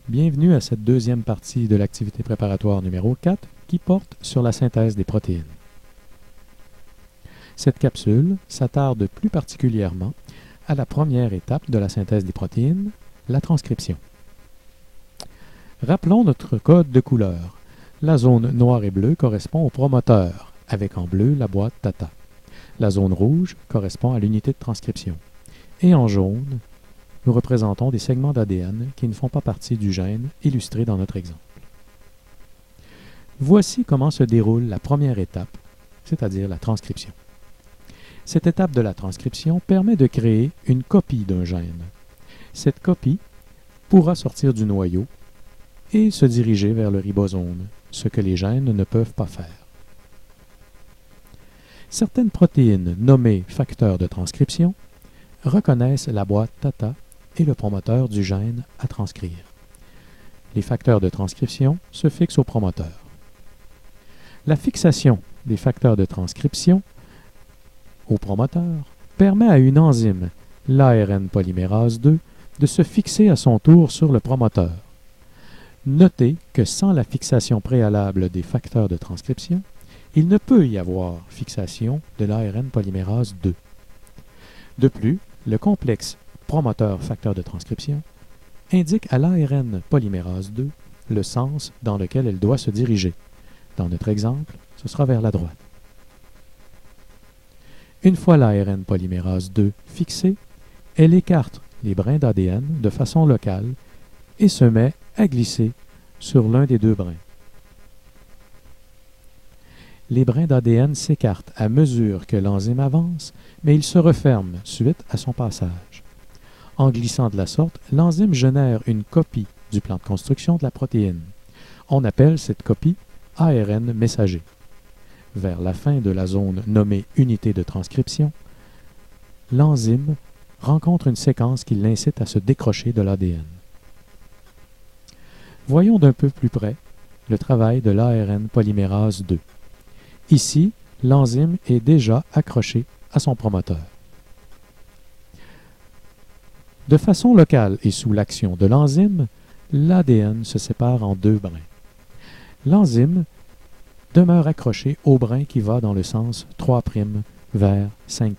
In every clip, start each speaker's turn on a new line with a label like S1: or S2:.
S1: Bienvenue à cette deuxième partie de l'activité préparatoire numéro 4 qui porte sur la synthèse des protéines. Cette capsule s'attarde plus particulièrement à la première étape de la synthèse des protéines, la transcription. Rappelons notre code de couleur. La zone noire et bleue correspond au promoteur, avec en bleu la boîte TATA. La zone rouge correspond à l'unité de transcription. Et en jaune, nous représentons des segments d'ADN qui ne font pas partie du gène illustré dans notre exemple. Voici comment se déroule la première étape, c'est-à-dire la transcription. Cette étape de la transcription permet de créer une copie d'un gène. Cette copie pourra sortir du noyau et se diriger vers le ribosome, ce que les gènes ne peuvent pas faire. Certaines protéines nommées facteurs de transcription reconnaissent la boîte TATA et le promoteur du gène à transcrire. Les facteurs de transcription se fixent au promoteur. La fixation des facteurs de transcription au promoteur permet à une enzyme, l'ARN polymérase 2, de se fixer à son tour sur le promoteur. Notez que sans la fixation préalable des facteurs de transcription, il ne peut y avoir fixation de l'ARN polymérase 2. De plus, le complexe promoteur-facteur de transcription indique à l'ARN polymérase 2 le sens dans lequel elle doit se diriger. Dans notre exemple, ce sera vers la droite. Une fois l'ARN polymérase 2 fixé, elle écarte les brins d'ADN de façon locale et se met à glisser sur l'un des deux brins. Les brins d'ADN s'écartent à mesure que l'enzyme avance, mais ils se referment suite à son passage. En glissant de la sorte, l'enzyme génère une copie du plan de construction de la protéine. On appelle cette copie ARN messager. Vers la fin de la zone nommée unité de transcription, l'enzyme rencontre une séquence qui l'incite à se décrocher de l'ADN. Voyons d'un peu plus près le travail de l'ARN polymérase 2. Ici, l'enzyme est déjà accrochée à son promoteur. De façon locale et sous l'action de l'enzyme, l'ADN se sépare en deux brins. L'enzyme demeure accrochée au brin qui va dans le sens 3' vers 5'.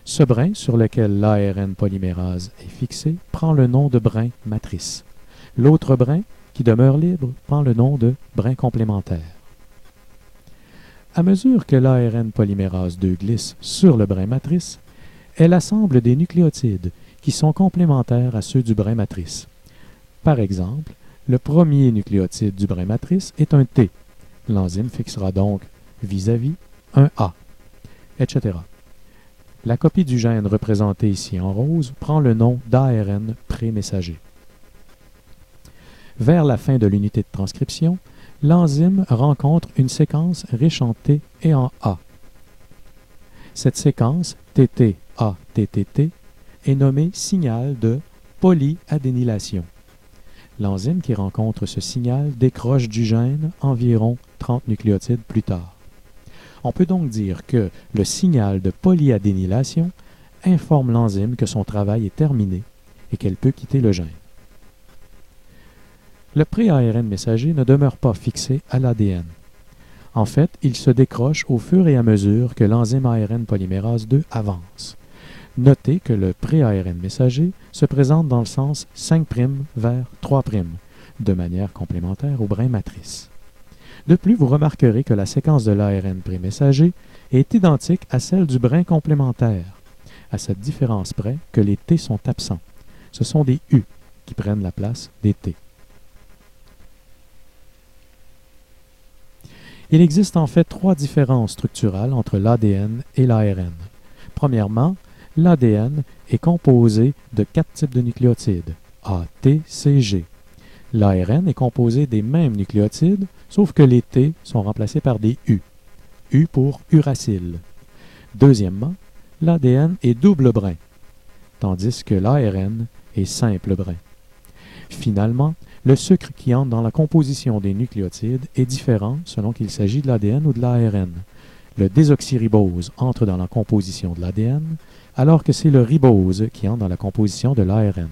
S1: Ce brin sur lequel l'ARN polymérase est fixé prend le nom de brin matrice. L'autre brin, qui demeure libre, prend le nom de brin complémentaire. À mesure que l'ARN polymérase 2 glisse sur le brin matrice, elle assemble des nucléotides qui sont complémentaires à ceux du brin matrice. Par exemple, le premier nucléotide du brin matrice est un T. L'enzyme fixera donc vis-à-vis un A, etc. La copie du gène représentée ici en rose prend le nom d'ARN pré-messager. Vers la fin de l'unité de transcription, l'enzyme rencontre une séquence riche en T et en A. Cette séquence TT-A-TTT est nommée signal de polyadénylation. L'enzyme qui rencontre ce signal décroche du gène environ 30 nucléotides plus tard. On peut donc dire que le signal de polyadénylation informe l'enzyme que son travail est terminé et qu'elle peut quitter le gène. Le pré-ARN messager ne demeure pas fixé à l'ADN. En fait, il se décroche au fur et à mesure que l'enzyme ARN polymérase 2 avance. Notez que le pré-ARN messager se présente dans le sens 5' vers 3', de manière complémentaire au brin matrice. De plus, vous remarquerez que la séquence de l'ARN pré-messager est identique à celle du brin complémentaire, à cette différence près que les T sont absents. Ce sont des U qui prennent la place des T. Il existe en fait trois différences structurales entre l'ADN et l'ARN. Premièrement, l'ADN est composé de 4 types de nucléotides, A, T, C, G. L'ARN est composé des mêmes nucléotides, sauf que les T sont remplacés par des U. U pour uracile. Deuxièmement, l'ADN est double brin, tandis que l'ARN est simple brin. Finalement, le sucre qui entre dans la composition des nucléotides est différent selon qu'il s'agit de l'ADN ou de l'ARN. Le désoxyribose entre dans la composition de l'ADN, alors que c'est le ribose qui entre dans la composition de l'ARN.